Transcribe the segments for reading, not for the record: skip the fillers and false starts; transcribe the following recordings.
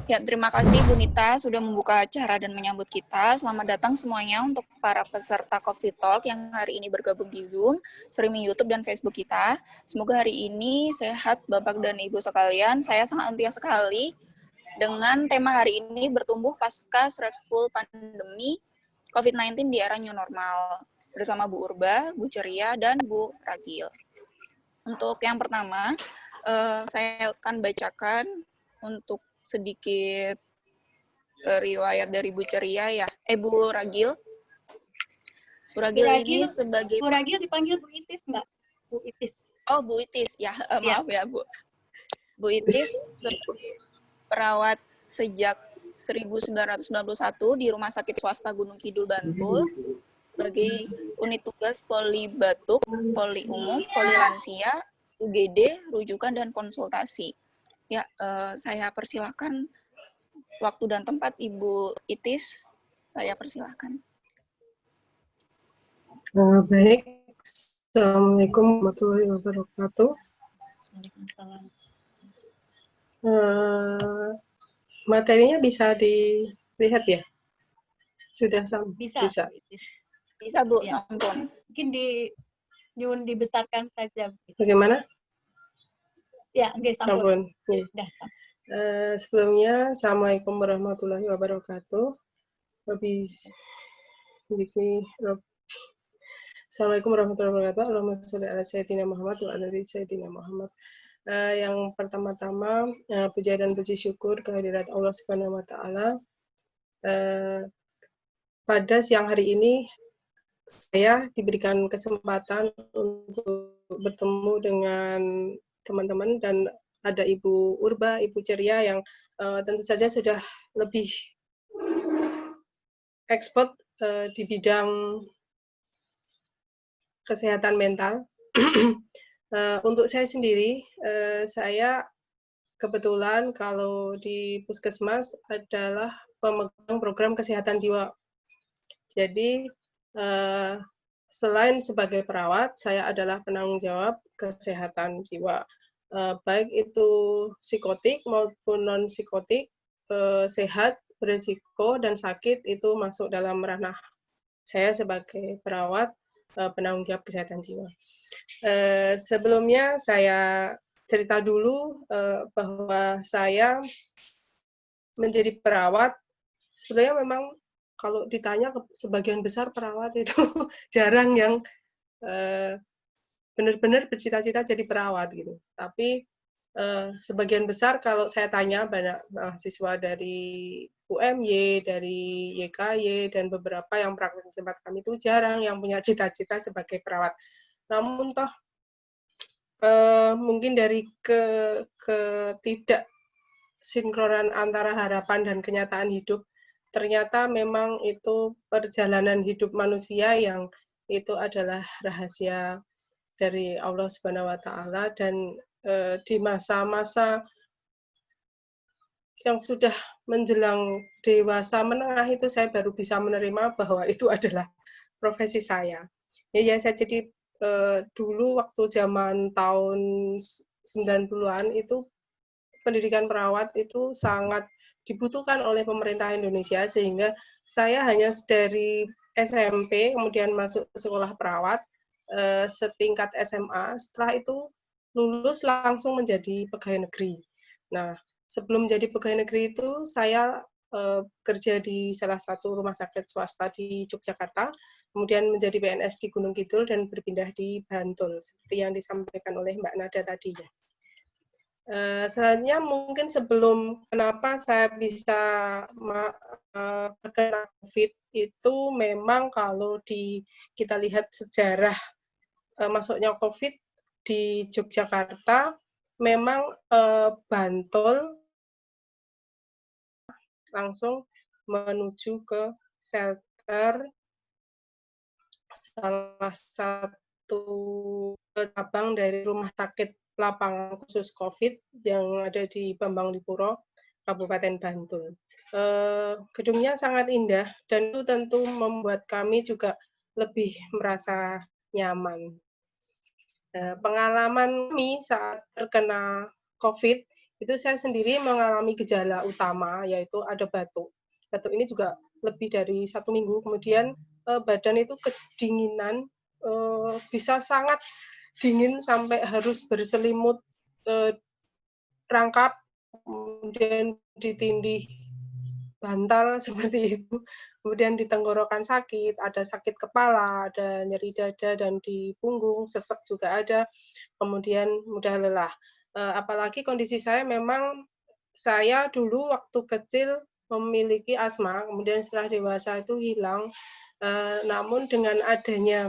Ya, terima kasih Bu Nita sudah membuka acara dan menyambut kita. Selamat datang semuanya untuk para peserta Coffee Talk yang hari ini bergabung di Zoom, streaming YouTube dan Facebook kita. Semoga hari ini sehat Bapak dan Ibu sekalian. Saya sangat antusias sekali dengan tema hari ini bertumbuh pasca stressful pandemi COVID-19 di era new normal. Bersama Bu Urba, Bu Ceria, dan Bu Ragil. Untuk yang pertama, saya akan bacakan untuk sedikit riwayat dari Bu Ceria ya. Bu Ragil. Bu Ragil ini sebagai... Bu Ragil dipanggil Bu Itis, Mbak. Bu Itis. Oh, Bu Itis. Ya, maaf ya, Bu. Bu Itis perawat sejak 1991 di Rumah Sakit Swasta Gunung Kidul, Bantul. Sebagai unit tugas poli batuk, poli umum, poli lansia, UGD, rujukan, dan konsultasi. Ya, saya persilakan waktu dan tempat Ibu Itis, saya persilakan. Baik, Assalamualaikum warahmatullahi wabarakatuh. Materinya bisa dilihat ya? Sudah sampai? Bisa Bu, ya. Sampun. Mungkin dibesarkan saja. Bagaimana? Ya, sampun. Ya. Sebelumnya, Assalamualaikum warahmatullahi wabarakatuh. Assalamualaikum warahmatullahi wabarakatuh. Allahumma sholli ala sayyidina Muhammad wa ala ali sayyidina Muhammad. Yang pertama-tama, puja dan puji syukur kehadirat Allah Subhanahu wa taala. Pada siang hari ini saya diberikan kesempatan untuk bertemu dengan teman-teman dan ada Ibu Urba, Ibu Ceria yang tentu saja sudah lebih expert di bidang kesehatan mental. Untuk saya sendiri, saya kebetulan kalau di Puskesmas adalah pemegang program kesehatan jiwa. Jadi, selain sebagai perawat, saya adalah penanggung jawab kesehatan jiwa. Baik itu psikotik maupun non-psikotik, sehat, berisiko, dan sakit itu masuk dalam ranah saya sebagai perawat penanggung jawab kesehatan jiwa. Sebelumnya saya cerita dulu bahwa saya menjadi perawat, sebenarnya memang kalau ditanya sebagian besar perawat itu jarang yang benar-benar bercita-cita jadi perawat gitu. Tapi sebagian besar kalau saya tanya banyak mahasiswa dari UMY, dari YKY, dan beberapa yang praktek di tempat kami itu jarang yang punya cita-cita sebagai perawat. Namun toh mungkin dari ketidaksinkronan antara harapan dan kenyataan hidup, ternyata memang itu perjalanan hidup manusia yang itu adalah rahasia dari Allah Subhanahu wa taala, dan di masa-masa yang sudah menjelang dewasa menengah itu saya baru bisa menerima bahwa itu adalah profesi saya. Ya saya jadi dulu waktu zaman tahun 90-an itu pendidikan perawat itu sangat dibutuhkan oleh pemerintah Indonesia, sehingga saya hanya dari SMP kemudian masuk ke sekolah perawat setingkat SMA, setelah itu lulus langsung menjadi pegawai negeri. Nah, sebelum jadi pegawai negeri itu saya kerja di salah satu rumah sakit swasta di Yogyakarta, kemudian menjadi PNS di Gunung Kidul dan berpindah di Bantul, seperti yang disampaikan oleh Mbak Nada tadi. Selanjutnya mungkin sebelum kenapa saya bisa terkena COVID itu memang kalau kita lihat sejarah masuknya COVID di Yogyakarta, memang Bantul langsung menuju ke shelter salah satu cabang dari rumah sakit lapangan khusus COVID yang ada di Bambang Lipuro, Kabupaten Bantul. Gedungnya sangat indah dan itu tentu membuat kami juga lebih merasa nyaman. Pengalaman kami saat terkena COVID itu saya sendiri mengalami gejala utama, yaitu ada batuk. Batuk ini juga lebih dari 1 minggu, kemudian badan itu kedinginan, bisa sangat dingin sampai harus berselimut rangkap, kemudian ditindih bantal seperti itu. Kemudian di tenggorokan sakit, ada sakit kepala, ada nyeri dada dan di punggung, sesek juga ada, kemudian mudah lelah. Apalagi kondisi saya memang saya dulu waktu kecil memiliki asma, kemudian setelah dewasa itu hilang. Namun dengan adanya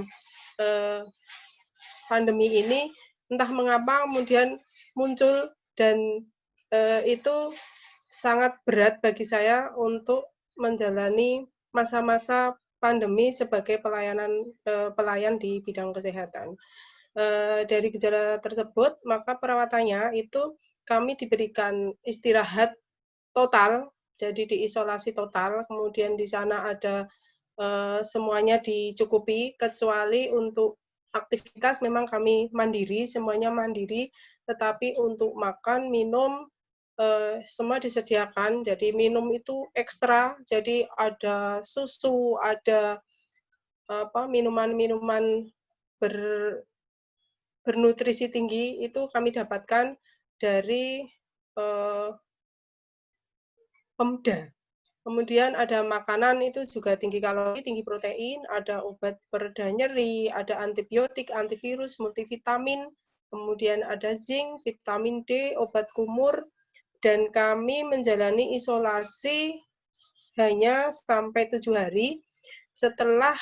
pandemi ini, entah mengapa kemudian muncul dan itu sangat berat bagi saya untuk menjalani masa-masa pandemi sebagai pelayan di bidang kesehatan. Dari gejala tersebut, maka perawatannya itu kami diberikan istirahat total, jadi diisolasi total, kemudian di sana ada semuanya dicukupi, kecuali untuk aktivitas memang kami mandiri, semuanya mandiri, tetapi untuk makan, minum, semua disediakan. Jadi minum itu ekstra, jadi ada susu, ada minuman-minuman bernutrisi tinggi, itu kami dapatkan dari Pemda. Kemudian ada makanan itu juga tinggi kalori, tinggi protein, ada obat pereda nyeri, ada antibiotik, antivirus, multivitamin, kemudian ada zinc, vitamin D, obat kumur, dan kami menjalani isolasi hanya sampai 7 hari. Setelah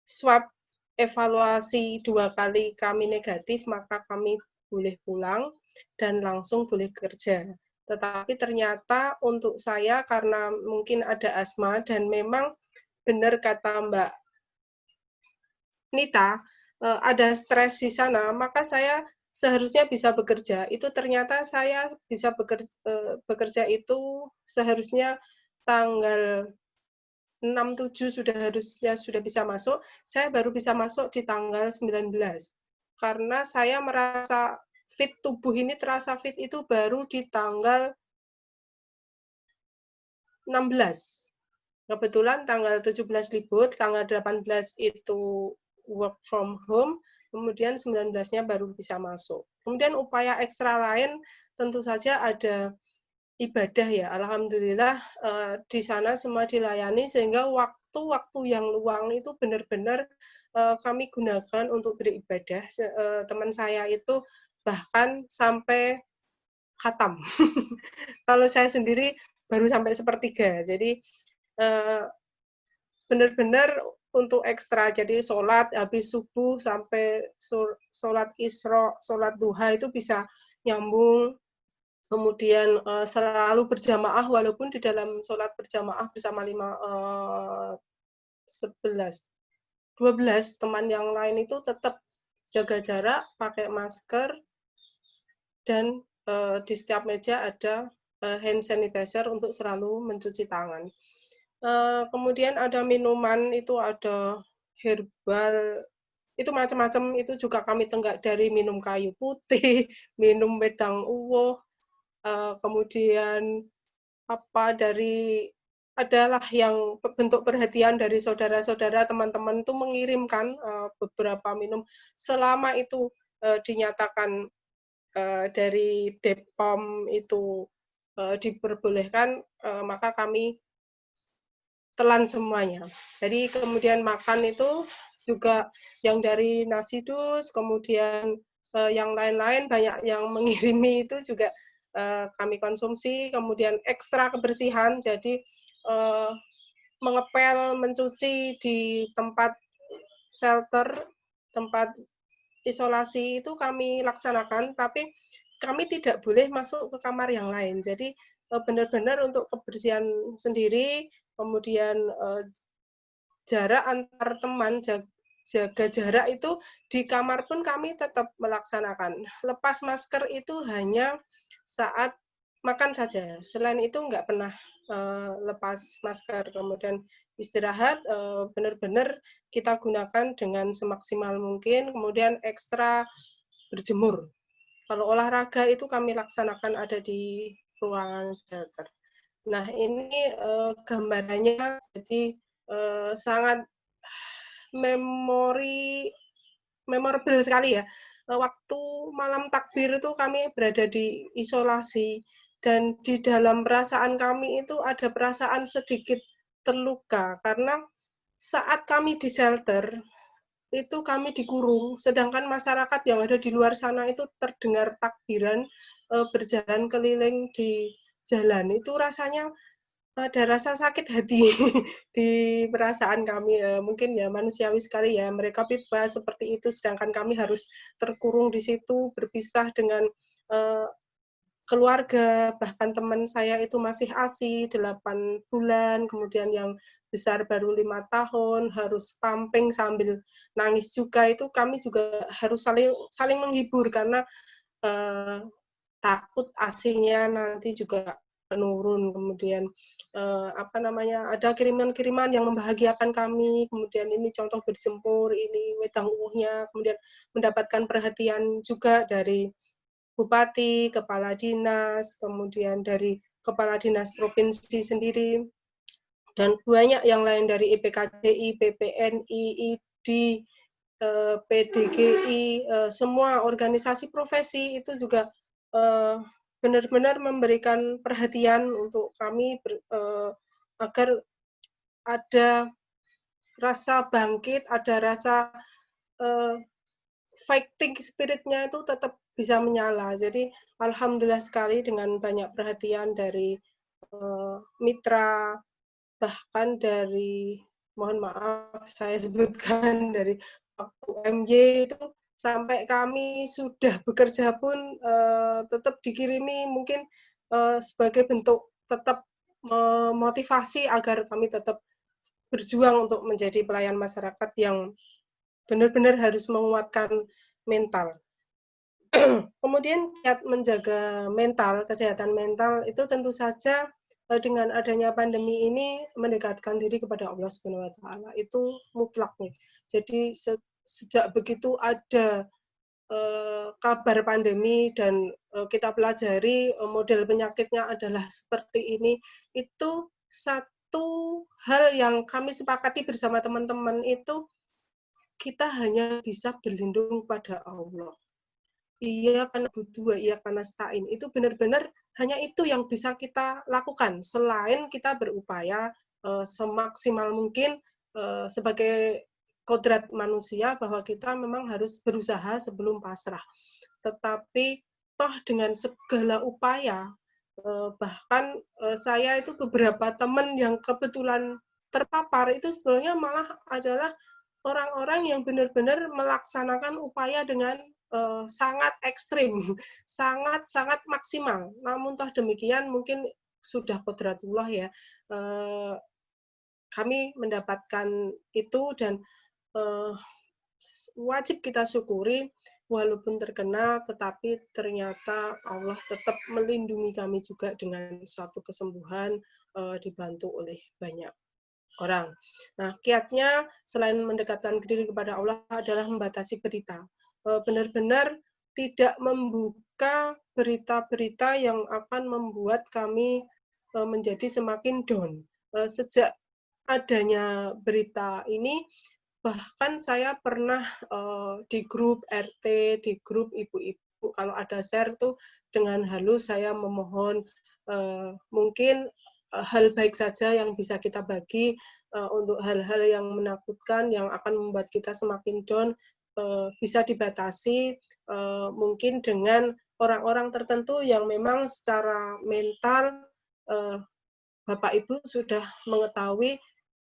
swab evaluasi 2 kali kami negatif, maka kami boleh pulang dan langsung boleh kerja. Tetapi ternyata untuk saya karena mungkin ada asma dan memang benar kata Mbak Nita, ada stres di sana, maka saya seharusnya bisa bekerja. Itu ternyata saya bisa bekerja itu seharusnya tanggal 6-7 harusnya sudah bisa masuk, saya baru bisa masuk di tanggal 19. Karena saya merasa fit, tubuh ini terasa fit itu baru di tanggal 16. Kebetulan tanggal 17 libur, tanggal 18 itu work from home, kemudian 19-nya baru bisa masuk. Kemudian upaya ekstra lain tentu saja ada ibadah ya, alhamdulillah di sana semua dilayani sehingga waktu-waktu yang luang itu benar-benar kami gunakan untuk beribadah. Teman saya itu bahkan sampai khatam. Kalau saya sendiri baru sampai sepertiga. Jadi benar-benar untuk ekstra. Jadi sholat habis subuh sampai sholat isra, sholat duha itu bisa nyambung. Kemudian selalu berjamaah walaupun di dalam sholat berjamaah bersama 12 teman yang lain itu tetap jaga jarak, pakai masker, dan di setiap meja ada hand sanitizer untuk selalu mencuci tangan. Kemudian ada minuman, itu ada herbal, itu macam-macam, itu juga kami tenggak dari minum kayu putih, minum wedang uwoh, kemudian adalah yang bentuk perhatian dari saudara-saudara, teman-teman itu mengirimkan beberapa minum. Selama itu dinyatakan dari BPOM itu diperbolehkan, maka kami telan semuanya. Jadi kemudian makan itu juga yang dari nasi dus, kemudian yang lain-lain banyak yang mengirimi itu juga kami konsumsi, kemudian ekstra kebersihan, jadi mengepel, mencuci di tempat shelter, tempat isolasi itu kami laksanakan, tapi kami tidak boleh masuk ke kamar yang lain. Jadi benar-benar untuk kebersihan sendiri, kemudian jarak antar teman, jaga jarak itu di kamar pun kami tetap melaksanakan. Lepas masker itu hanya saat makan saja. Selain itu nggak pernah lepas masker. Kemudian istirahat benar-benar kita gunakan dengan semaksimal mungkin. Kemudian ekstra berjemur. Kalau olahraga itu kami laksanakan ada di ruangan shelter. Nah, ini gambarannya jadi sangat memorable sekali ya. Waktu malam takbir itu kami berada di isolasi, dan di dalam perasaan kami itu ada perasaan sedikit terluka, karena saat kami di shelter, itu kami dikurung, sedangkan masyarakat yang ada di luar sana itu terdengar takbiran berjalan keliling di jalan. Itu rasanya ada rasa sakit hati di perasaan kami. Mungkin ya manusiawi sekali ya, mereka bebas seperti itu, sedangkan kami harus terkurung di situ, berpisah dengan keluarga. Bahkan teman saya itu masih ASI 8 bulan, kemudian yang besar baru 5 tahun, harus pumping sambil nangis juga. Itu kami juga harus saling menghibur, karena takut ASI-nya nanti juga menurun. Kemudian ada kiriman-kiriman yang membahagiakan kami, kemudian ini contoh berjemur, ini wedang uwuhnya, kemudian mendapatkan perhatian juga dari bupati, kepala dinas, kemudian dari kepala dinas provinsi sendiri, dan banyak yang lain dari IPKJI, PPNI, ID, PDGI, semua organisasi profesi itu juga benar-benar memberikan perhatian untuk kami agar ada rasa bangkit, ada rasa fighting spirit-nya itu tetap bisa menyala. Jadi alhamdulillah sekali dengan banyak perhatian dari mitra, bahkan dari, mohon maaf saya sebutkan, dari UMY itu, sampai kami sudah bekerja pun tetap dikirimi, mungkin sebagai bentuk tetap memotivasi agar kami tetap berjuang untuk menjadi pelayan masyarakat yang benar-benar harus menguatkan mental. Kemudian kiat menjaga mental, kesehatan mental itu tentu saja dengan adanya pandemi ini mendekatkan diri kepada Allah Subhanahu wa taala. Itu mutlak nih. Jadi sejak begitu ada kabar pandemi dan kita pelajari model penyakitnya adalah seperti ini, itu satu hal yang kami sepakati bersama teman-teman itu, kita hanya bisa berlindung pada Allah. Iya karena butuh, iya karena stain. Itu benar-benar hanya itu yang bisa kita lakukan, selain kita berupaya semaksimal mungkin sebagai kodrat manusia, bahwa kita memang harus berusaha sebelum pasrah. Tetapi toh dengan segala upaya, bahkan saya itu beberapa teman yang kebetulan terpapar itu sebenarnya malah adalah orang-orang yang benar-benar melaksanakan upaya dengan sangat ekstrim, sangat maksimal. Namun toh demikian mungkin sudah kodratullah ya, kami mendapatkan itu, dan wajib kita syukuri, walaupun terkena, tetapi ternyata Allah tetap melindungi kami juga dengan suatu kesembuhan, dibantu oleh banyak orang. Nah, kiatnya selain mendekatkan diri kepada Allah adalah membatasi berita. Benar-benar tidak membuka berita-berita yang akan membuat kami menjadi semakin down. Sejak adanya berita ini, bahkan saya pernah di grup RT, di grup ibu-ibu, kalau ada share tuh dengan halus saya memohon mungkin hal baik saja yang bisa kita bagi, untuk hal-hal yang menakutkan, yang akan membuat kita semakin down, bisa dibatasi, mungkin dengan orang-orang tertentu yang memang secara mental Bapak Ibu sudah mengetahui,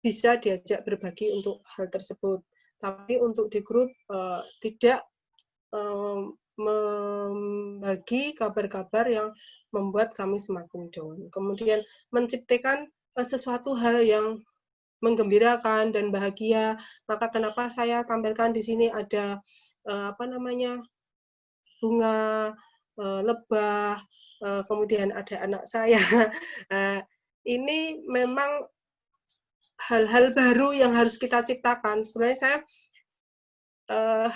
bisa diajak berbagi untuk hal tersebut. Tapi untuk di grup tidak membagi kabar-kabar yang membuat kami semakin down. Kemudian menciptakan sesuatu hal yang menggembirakan dan bahagia. Maka kenapa saya tampilkan di sini ada bunga lebah, kemudian ada anak saya. Ini memang hal-hal baru yang harus kita ciptakan. Sebenarnya saya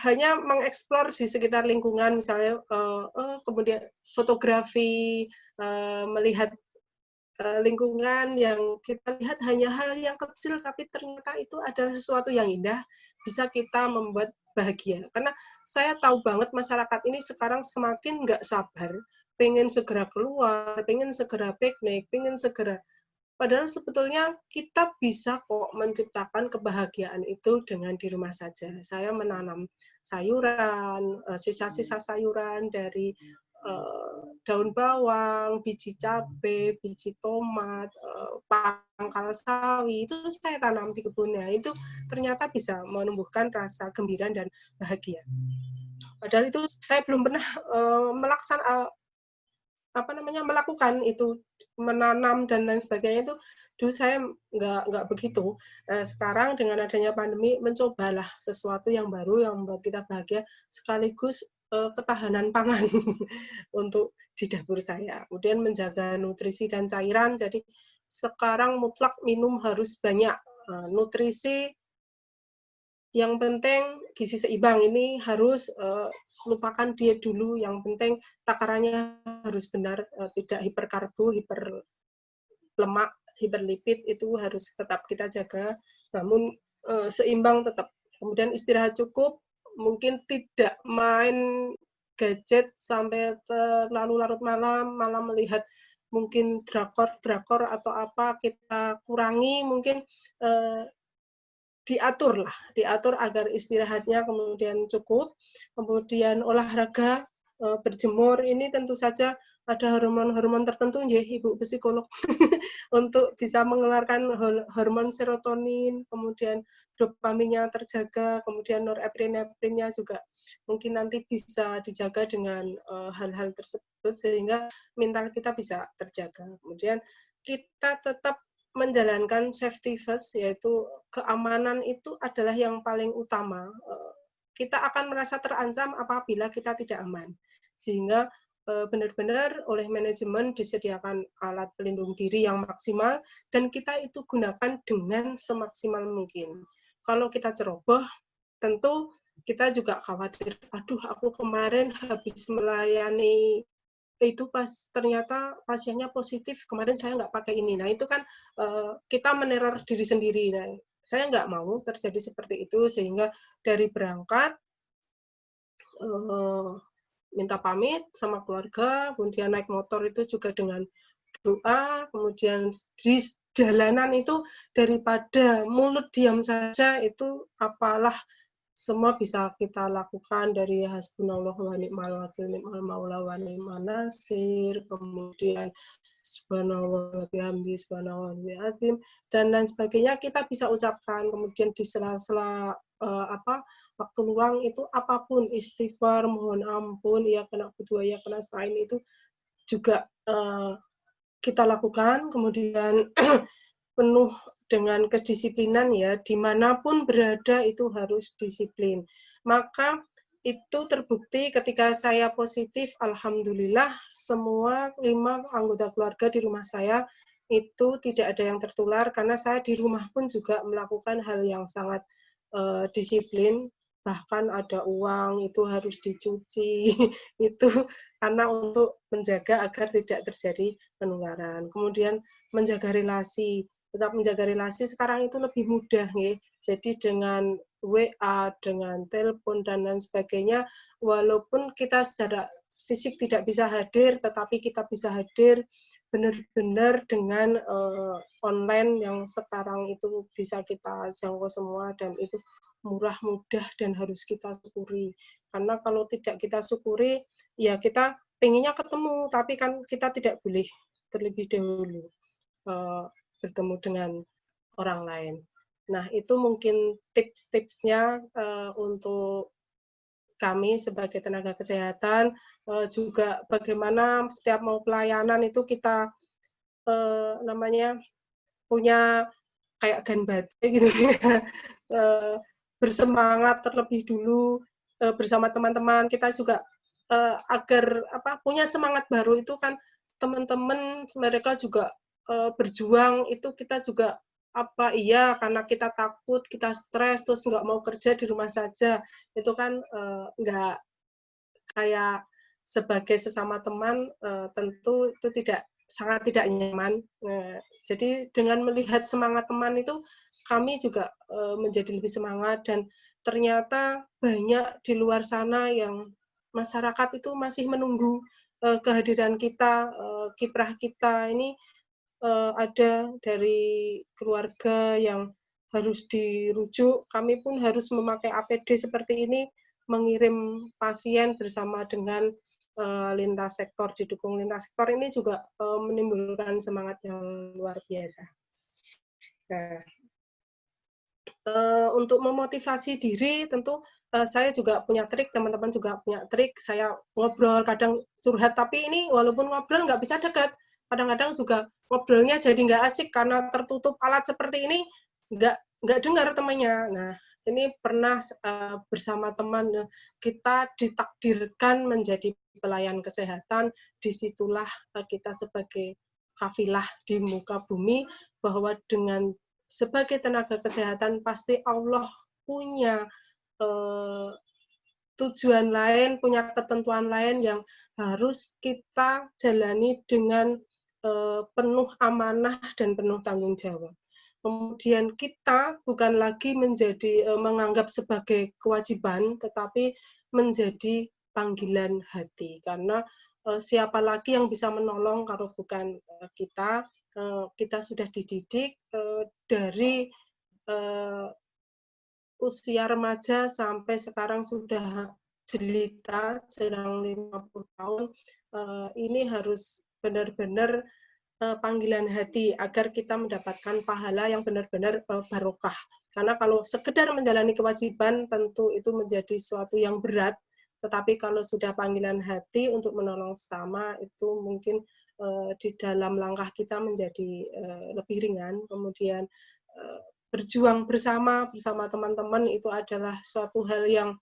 hanya mengeksplor di sekitar lingkungan, misalnya kemudian fotografi, melihat lingkungan yang kita lihat hanya hal yang kecil, tapi ternyata itu adalah sesuatu yang indah, bisa kita membuat bahagia. Karena saya tahu banget masyarakat ini sekarang semakin nggak sabar, pengen segera keluar, pengen segera piknik, pengen segera. Padahal sebetulnya kita bisa kok menciptakan kebahagiaan itu dengan di rumah saja. Saya menanam sayuran, sisa-sisa sayuran dari daun bawang, biji cabai, biji tomat, pangkal sawi, itu saya tanam di kebunnya. Itu ternyata bisa menumbuhkan rasa gembira dan bahagia. Padahal itu saya belum pernah melakukan itu, menanam dan lain sebagainya itu dulu saya nggak begitu. Sekarang dengan adanya pandemi mencobalah sesuatu yang baru yang membuat kita bahagia, sekaligus ketahanan pangan untuk di dapur saya. Kemudian menjaga nutrisi dan cairan, jadi sekarang mutlak minum harus banyak. Nutrisi yang penting gizi seimbang ini harus lupakan diet dulu, yang penting takarannya harus benar, tidak hiperkarbo, hiperlemak, hiperlipid, itu harus tetap kita jaga, namun seimbang tetap. Kemudian istirahat cukup, mungkin tidak main gadget sampai terlalu larut malam, malah melihat mungkin drakor atau apa, kita kurangi, mungkin diatur agar istirahatnya kemudian cukup, kemudian olahraga, berjemur, ini tentu saja ada hormon-hormon tertentu, ya Ibu psikolog, untuk bisa mengeluarkan hormon serotonin, kemudian dopaminnya terjaga, kemudian norepinefrinnya juga mungkin nanti bisa dijaga dengan hal-hal tersebut, sehingga mental kita bisa terjaga. Kemudian kita tetap menjalankan safety first, yaitu keamanan itu adalah yang paling utama. Kita akan merasa terancam apabila kita tidak aman. Sehingga benar-benar oleh manajemen disediakan alat pelindung diri yang maksimal, dan kita itu gunakan dengan semaksimal mungkin. Kalau kita ceroboh, tentu kita juga khawatir, aduh aku kemarin habis melayani itu pas ternyata pasiennya positif, kemarin saya nggak pakai ini. Nah, itu kan kita meneror diri sendiri. Nah, saya nggak mau terjadi seperti itu, sehingga dari berangkat minta pamit sama keluarga, kemudian naik motor itu juga dengan doa, kemudian di jalanan itu daripada mulut diam saja, itu apalah semua bisa kita lakukan, dari hasbunallah wa ni'mal wakil, ni'mal maula wa ni'man nasir, kemudian subhanallah wa bihamdi, subhanallah wa bihamdi, dan lain sebagainya kita bisa ucapkan. Kemudian di sela-sela waktu luang itu apapun, istighfar, mohon ampun, ya kena kedua, ya kena stain, itu juga kita lakukan. Kemudian penuh dengan kedisiplinan, ya, dimanapun berada itu harus disiplin. Maka itu terbukti ketika saya positif, alhamdulillah semua 5 anggota keluarga di rumah saya itu tidak ada yang tertular, karena saya di rumah pun juga melakukan hal yang sangat disiplin, bahkan ada uang itu harus dicuci, itu karena untuk menjaga agar tidak terjadi penularan. Kemudian menjaga relasi, tetap menjaga relasi sekarang itu lebih mudah, ya. Jadi dengan WA, dengan telepon dan lain sebagainya, walaupun kita secara fisik tidak bisa hadir, tetapi kita bisa hadir benar-benar dengan online yang sekarang itu bisa kita jangkau semua, dan itu murah, mudah, dan harus kita syukuri. Karena kalau tidak kita syukuri, ya kita pengennya ketemu, tapi kan kita tidak boleh terlebih dahulu bertemu dengan orang lain. Nah, itu mungkin tips-tipsnya untuk kami sebagai tenaga kesehatan, juga bagaimana setiap mau pelayanan itu kita punya kayak gan baterai gitu, bersemangat terlebih dulu bersama teman-teman. Kita juga agar punya semangat baru, itu kan teman-teman mereka juga berjuang, itu kita juga apa iya karena kita takut, kita stres, terus nggak mau kerja di rumah saja, itu kan nggak kayak sebagai sesama teman, tentu itu sangat tidak nyaman. Jadi dengan melihat semangat teman itu, kami juga menjadi lebih semangat, dan ternyata banyak di luar sana yang masyarakat itu masih menunggu kehadiran kita, kiprah kita ini. Ada dari keluarga yang harus dirujuk, kami pun harus memakai APD seperti ini, mengirim pasien bersama dengan lintas sektor, didukung lintas sektor ini juga menimbulkan semangat yang luar biasa. Nah, untuk memotivasi diri tentu saya juga punya trik, teman-teman juga punya trik. Saya ngobrol, kadang curhat, tapi ini walaupun ngobrol nggak bisa dekat. Kadang-kadang juga ngobrolnya jadi nggak asik karena tertutup alat seperti ini, nggak dengar temannya. Nah, ini pernah bersama teman, kita ditakdirkan menjadi pelayan kesehatan, disitulah kita sebagai kafilah di muka bumi, bahwa dengan sebagai tenaga kesehatan pasti Allah punya tujuan lain, punya ketentuan lain yang harus kita jalani dengan penuh amanah dan penuh tanggung jawab. Kemudian kita bukan lagi menganggap sebagai kewajiban, tetapi menjadi panggilan hati. Karena siapa lagi yang bisa menolong kalau bukan kita? Kita sudah dididik dari usia remaja sampai sekarang sudah jelita, sedang 50 tahun, ini harus benar-benar panggilan hati agar kita mendapatkan pahala yang benar-benar barokah. Karena kalau sekedar menjalani kewajiban tentu itu menjadi suatu yang berat, tetapi kalau sudah panggilan hati untuk menolong sesama itu mungkin di dalam langkah kita menjadi lebih ringan. Kemudian berjuang bersama teman-teman itu adalah suatu hal yang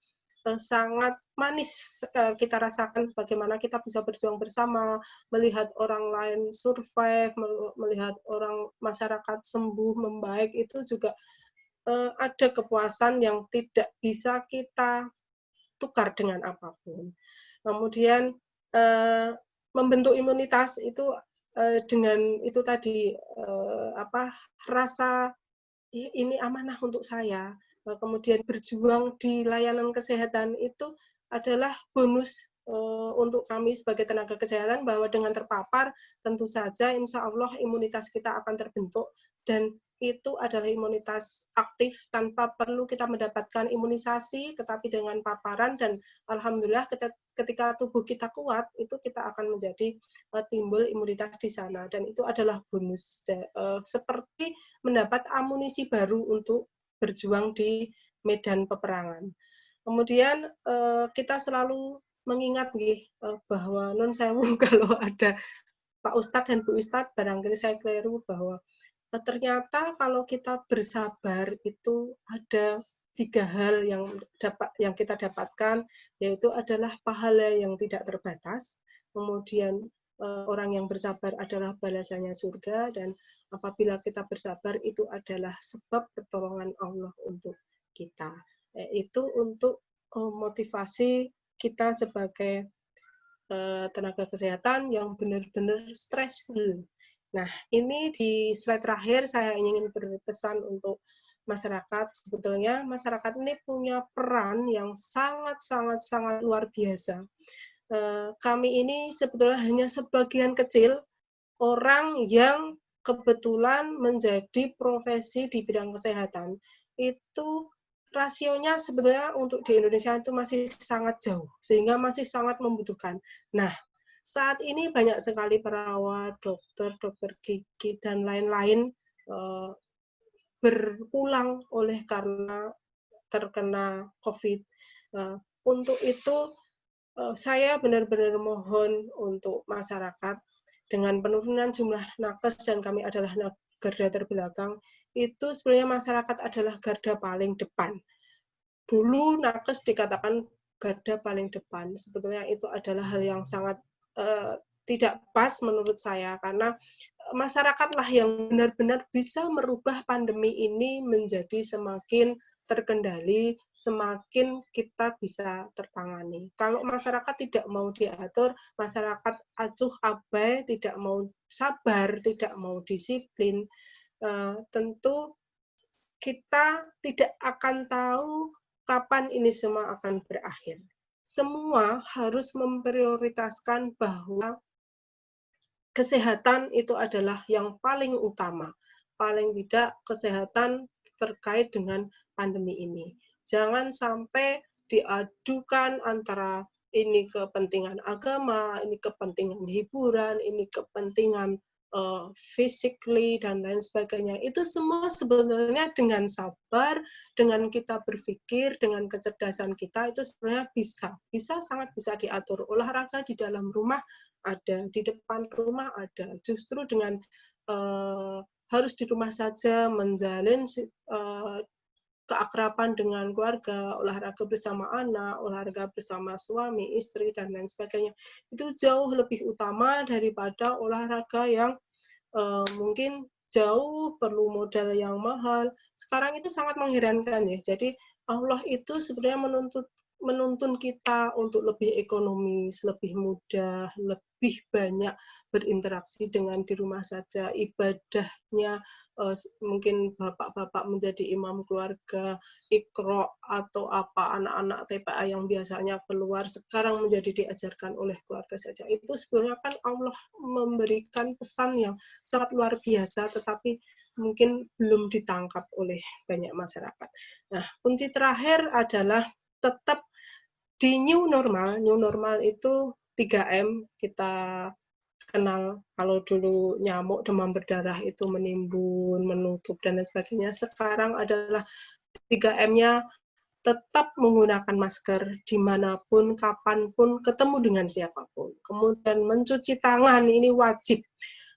sangat manis kita rasakan, bagaimana kita bisa berjuang bersama, melihat orang lain survive, melihat orang masyarakat sembuh, membaik, itu juga ada kepuasan yang tidak bisa kita tukar dengan apapun. Kemudian membentuk imunitas itu dengan itu tadi rasa ini amanah untuk saya. Kemudian berjuang di layanan kesehatan itu adalah bonus untuk kami sebagai tenaga kesehatan, bahwa dengan terpapar tentu saja insya Allah imunitas kita akan terbentuk, dan itu adalah imunitas aktif tanpa perlu kita mendapatkan imunisasi, tetapi dengan paparan, dan alhamdulillah ketika tubuh kita kuat itu kita akan menjadi timbul imunitas di sana, dan itu adalah bonus seperti mendapat amunisi baru untuk berjuang di medan peperangan. Kemudian kita selalu mengingat bahwa nun sewu kalau ada Pak Ustadz dan Bu Ustadz, barangkali saya keliru, bahwa ternyata kalau kita bersabar itu ada 3 hal yang kita dapatkan, yaitu adalah pahala yang tidak terbatas, kemudian orang yang bersabar adalah balasannya surga, dan apabila kita bersabar itu adalah sebab pertolongan Allah untuk kita. Itu untuk motivasi kita sebagai tenaga kesehatan yang benar-benar stressful. Nah, ini di slide terakhir saya ingin berpesan untuk masyarakat. Sebetulnya masyarakat ini punya peran yang sangat luar biasa. Kami ini sebetulnya hanya sebagian kecil orang yang kebetulan menjadi profesi di bidang kesehatan. Itu rasionya sebetulnya untuk di Indonesia itu masih sangat jauh, sehingga masih sangat membutuhkan. Nah, saat ini banyak sekali perawat, dokter gigi, dan lain-lain berpulang oleh karena terkena COVID. Untuk itu, saya benar-benar mohon untuk masyarakat, dengan penurunan jumlah nakes, dan kami adalah garda terbelakang, itu sebenarnya masyarakat adalah garda paling depan. Dulu nakes dikatakan garda paling depan, sebetulnya itu adalah hal yang sangat tidak pas menurut saya, karena masyarakatlah yang benar-benar bisa merubah pandemi ini menjadi semakin terkendali, semakin kita bisa tertangani. Kalau masyarakat tidak mau diatur, masyarakat acuh abai, tidak mau sabar, tidak mau disiplin, tentu kita tidak akan tahu kapan ini semua akan berakhir. Semua harus memprioritaskan bahwa kesehatan itu adalah yang paling utama. Paling tidak kesehatan terkait dengan pandemi ini. Jangan sampai diadukan antara ini kepentingan agama, ini kepentingan hiburan, ini kepentingan physically, dan lain sebagainya. Itu semua sebenarnya dengan sabar, dengan kita berpikir, dengan kecerdasan kita, itu sebenarnya sangat bisa diatur. Olahraga di dalam rumah ada, di depan rumah ada. Justru dengan harus di rumah saja menjalin keakraban dengan keluarga, olahraga bersama anak, olahraga bersama suami, istri, dan lain sebagainya. Itu jauh lebih utama daripada olahraga yang mungkin jauh perlu modal yang mahal. Sekarang itu sangat mengherankan ya. Jadi Allah itu sebenarnya menuntun kita untuk lebih ekonomis, lebih mudah, lebih banyak berinteraksi dengan di rumah saja. Ibadahnya mungkin bapak-bapak menjadi imam keluarga, Iqra atau apa anak-anak TPA yang biasanya keluar sekarang menjadi diajarkan oleh keluarga saja. Itu sebenarnya kan Allah memberikan pesan yang sangat luar biasa, tetapi mungkin belum ditangkap oleh banyak masyarakat. Nah, kunci terakhir adalah tetap di new normal itu 3M kita kenal. Kalau dulu nyamuk, demam berdarah itu menimbun, menutup, dan lain sebagainya. Sekarang adalah 3M-nya tetap menggunakan masker dimanapun, kapanpun, ketemu dengan siapapun. Kemudian mencuci tangan, ini wajib.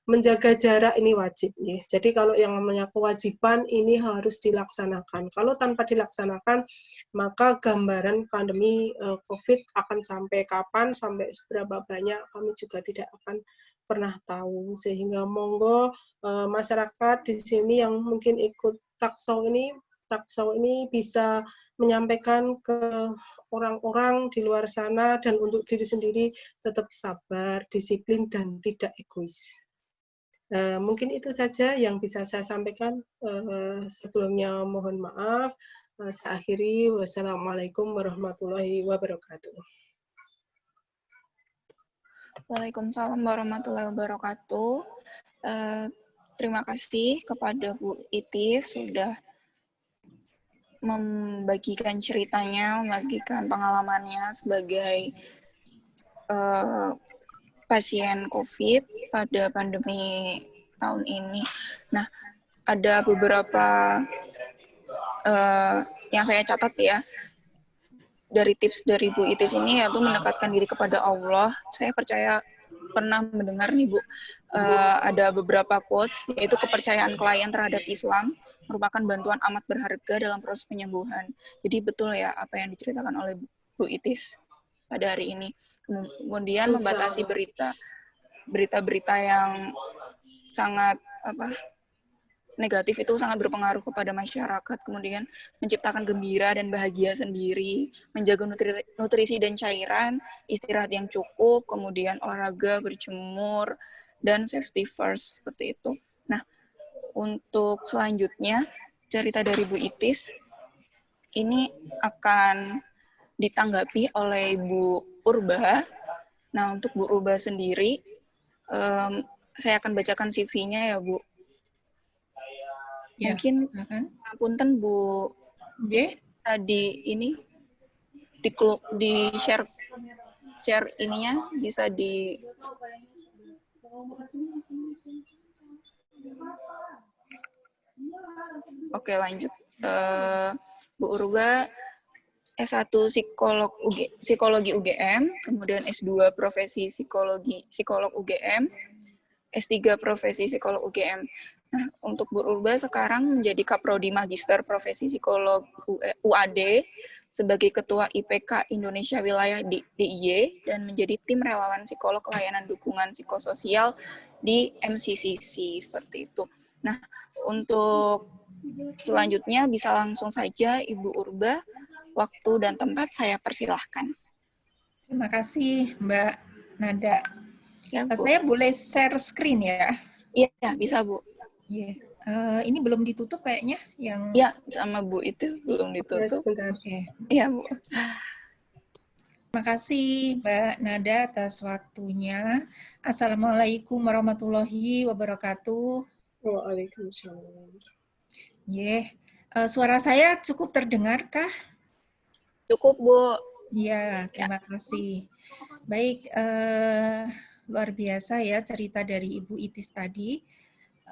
Menjaga jarak ini wajib. Ya. Jadi kalau yang namanya kewajiban ini harus dilaksanakan. Kalau tanpa dilaksanakan, maka gambaran pandemi COVID akan sampai kapan, sampai seberapa banyak, kami juga tidak akan pernah tahu. Sehingga monggo masyarakat di sini yang mungkin ikut taksau ini bisa menyampaikan ke orang-orang di luar sana dan untuk diri sendiri tetap sabar, disiplin, dan tidak egois. Mungkin itu saja yang bisa saya sampaikan. Sebelumnya mohon maaf. Saya akhiri. Wassalamualaikum warahmatullahi wabarakatuh. Waalaikumsalam warahmatullahi wabarakatuh. Terima kasih kepada Bu Itis sudah membagikan ceritanya, membagikan pengalamannya sebagai pasien COVID pada pandemi tahun ini. Nah, ada beberapa yang saya catat ya, dari tips dari Bu Itis ini, yaitu mendekatkan diri kepada Allah. Saya percaya pernah mendengar nih Bu, ada beberapa quotes, yaitu kepercayaan klien terhadap Islam merupakan bantuan amat berharga dalam proses penyembuhan. Jadi betul ya apa yang diceritakan oleh Bu Itis pada hari ini. Kemudian membatasi berita-berita yang sangat negatif itu sangat berpengaruh kepada masyarakat. Kemudian menciptakan gembira dan bahagia sendiri, menjaga nutrisi dan cairan, istirahat yang cukup, kemudian olahraga, berjemur, dan safety first, seperti itu. Nah, untuk selanjutnya, cerita dari Bu Itis ini akan ditanggapi oleh Bu Urba. Nah, untuk Bu Urba sendiri, saya akan bacakan CV-nya ya, Bu. Ya. Mungkin, punten Bu, tadi ini di share ininya bisa di. Oke, lanjut. Bu Urba S1 psikologi UGM, kemudian S2 profesi psikolog UGM, S3 profesi psikolog UGM. Nah, untuk Bu Urba sekarang menjadi Kaprodi Magister Profesi Psikolog UAD sebagai Ketua IPK Indonesia Wilayah DIY dan menjadi tim relawan psikolog layanan dukungan psikososial di MCCC seperti itu. Nah, untuk selanjutnya bisa langsung saja Ibu Urba, waktu dan tempat saya persilahkan. Terima kasih Mbak Nada. Ya, Bu. Saya boleh share screen ya? Iya, bisa Bu. Yeah. Ini belum ditutup kayaknya yang. Iya, sama Bu Itis belum Ya, ditutup. sebentar. Oke. Iya, Bu. Terima kasih Mbak Nada atas waktunya. Assalamualaikum warahmatullahi wabarakatuh. Waalaikumsalam. Suara saya cukup terdengarkah? Cukup, Bu. Ya, terima kasih. Baik, luar biasa ya cerita dari Ibu Itis tadi.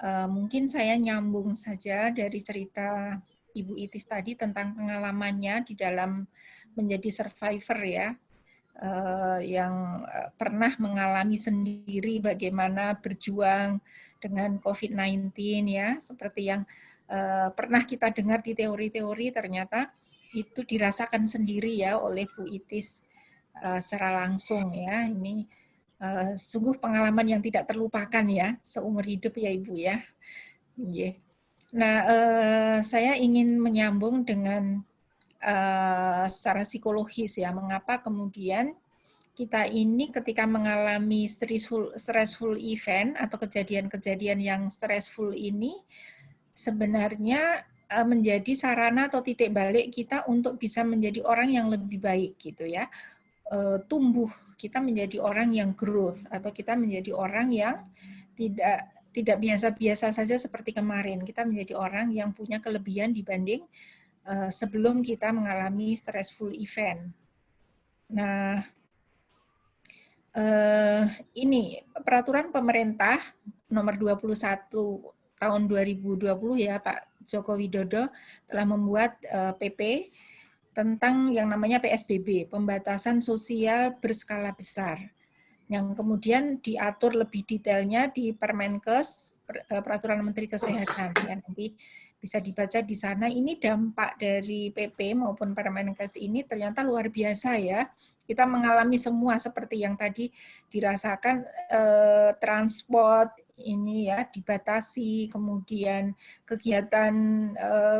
Mungkin saya nyambung saja dari cerita Ibu Itis tadi tentang pengalamannya di dalam menjadi survivor ya, yang pernah mengalami sendiri bagaimana berjuang dengan COVID-19 ya, seperti yang pernah kita dengar di teori-teori, ternyata itu dirasakan sendiri ya oleh Bu Itis secara langsung ya. Ini sungguh pengalaman yang tidak terlupakan ya seumur hidup ya Ibu ya. Nah, saya ingin menyambung dengan secara psikologis ya, mengapa kemudian kita ini ketika mengalami stressful event atau kejadian-kejadian yang stressful ini sebenarnya menjadi sarana atau titik balik kita untuk bisa menjadi orang yang lebih baik gitu ya. Tumbuh, kita menjadi orang yang growth atau kita menjadi orang yang tidak biasa-biasa saja seperti kemarin. Kita menjadi orang yang punya kelebihan dibanding sebelum kita mengalami stressful event. Nah, ini peraturan pemerintah nomor 21 tahun 2020 ya Pak Joko Widodo telah membuat PP tentang yang namanya PSBB, pembatasan sosial berskala besar, yang kemudian diatur lebih detailnya di Permenkes, Peraturan Menteri Kesehatan. Ya, nanti bisa dibaca di sana. Ini dampak dari PP maupun Permenkes ini ternyata luar biasa ya. Kita mengalami semua seperti yang tadi dirasakan, transport ini ya dibatasi, kemudian kegiatan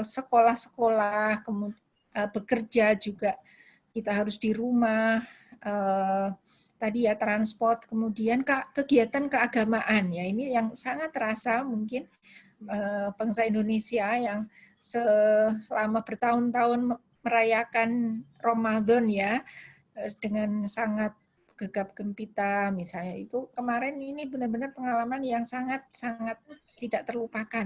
sekolah-sekolah, kemudian bekerja juga kita harus di rumah, tadi ya transport, kemudian kegiatan keagamaan ya, ini yang sangat terasa mungkin bangsa Indonesia yang selama bertahun-tahun merayakan Ramadan ya dengan sangat gegap gempita misalnya, itu kemarin ini benar-benar pengalaman yang sangat-sangat tidak terlupakan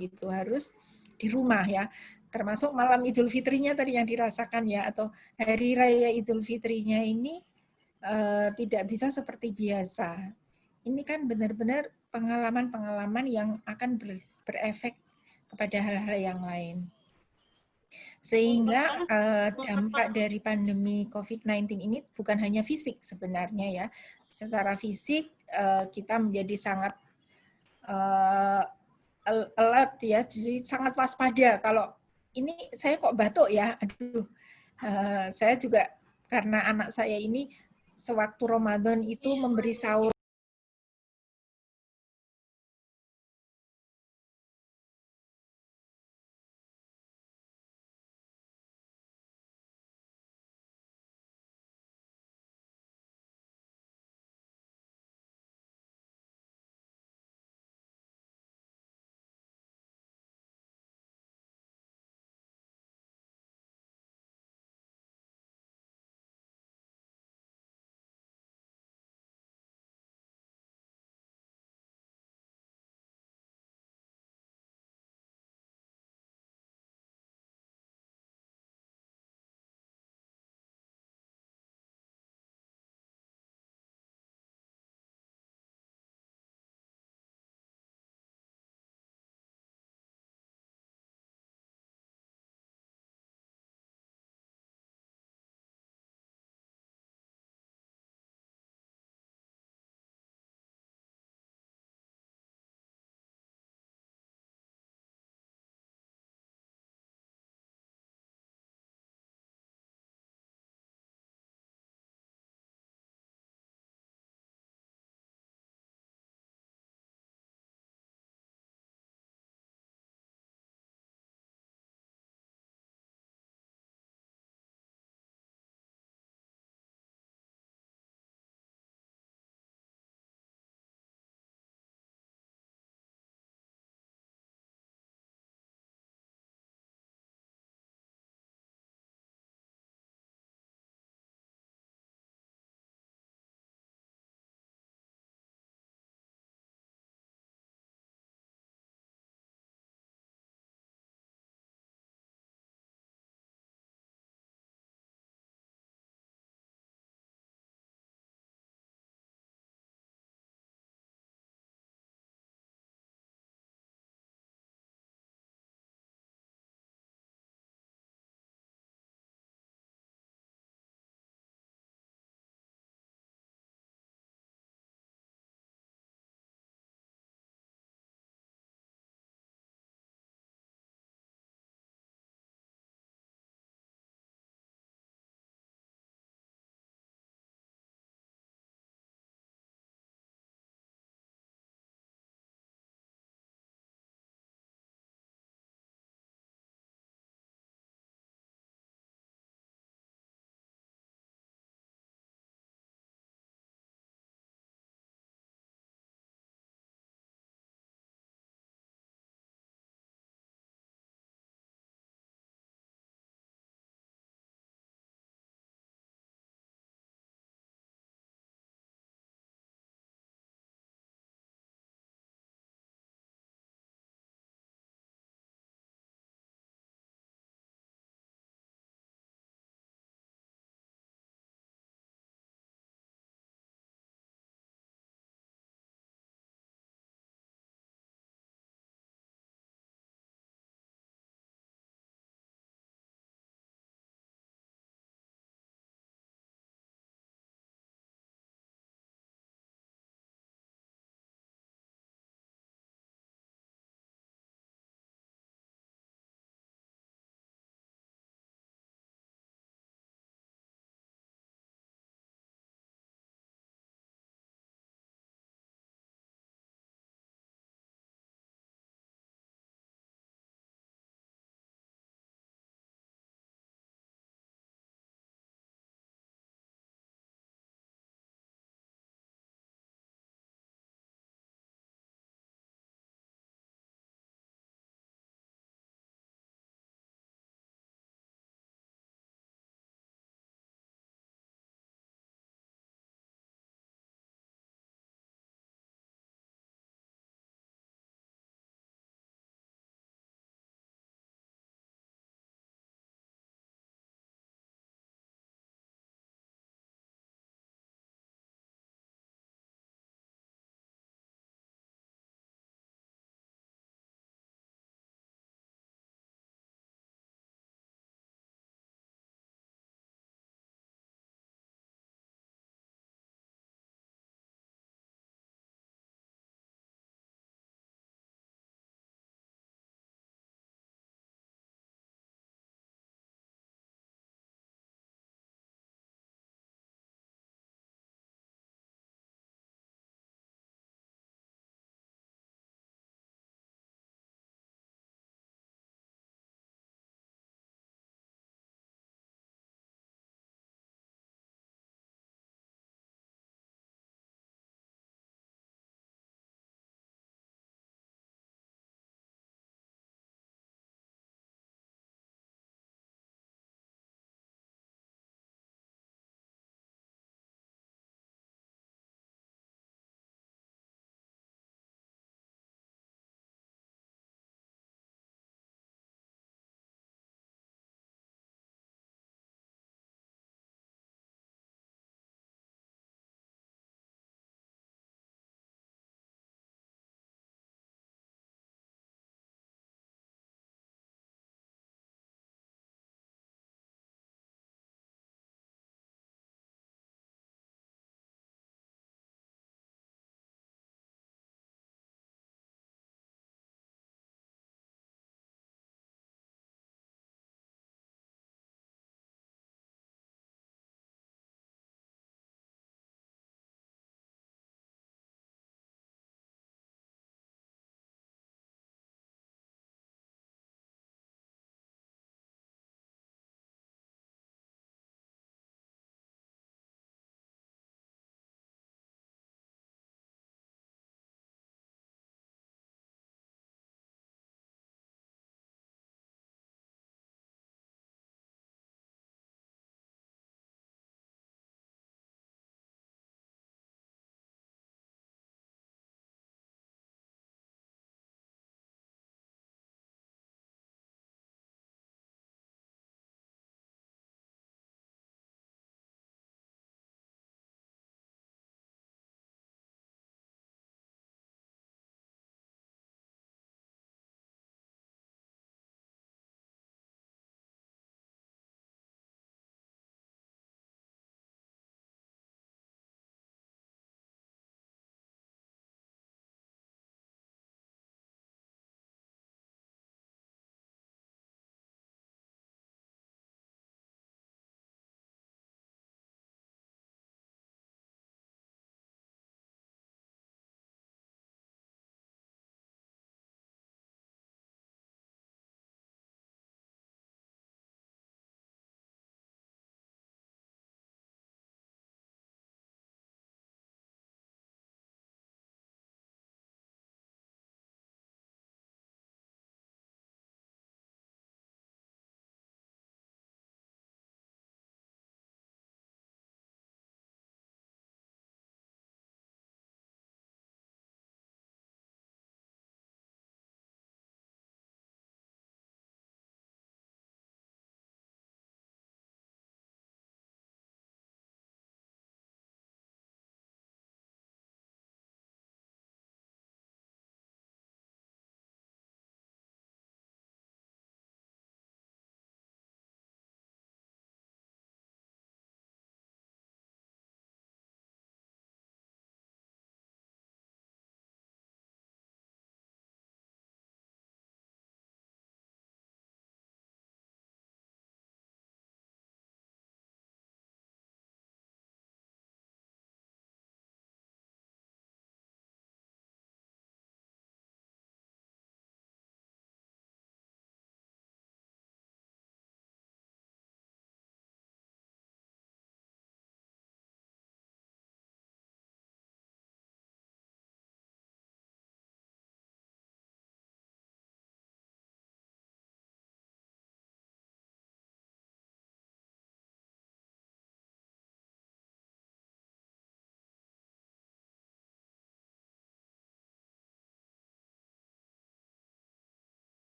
gitu, harus di rumah ya, termasuk malam Idul Fitrinya tadi yang dirasakan ya, atau hari raya Idul Fitrinya ini tidak bisa seperti biasa. Ini kan benar-benar pengalaman-pengalaman yang akan berefek kepada hal-hal yang lain. Sehingga dampak dari pandemi COVID-19 ini bukan hanya fisik sebenarnya ya. Secara fisik kita menjadi sangat alert ya, jadi sangat waspada. Kalau ini saya kok batuk ya, aduh. Saya juga karena anak saya ini sewaktu Ramadan itu memberi sahur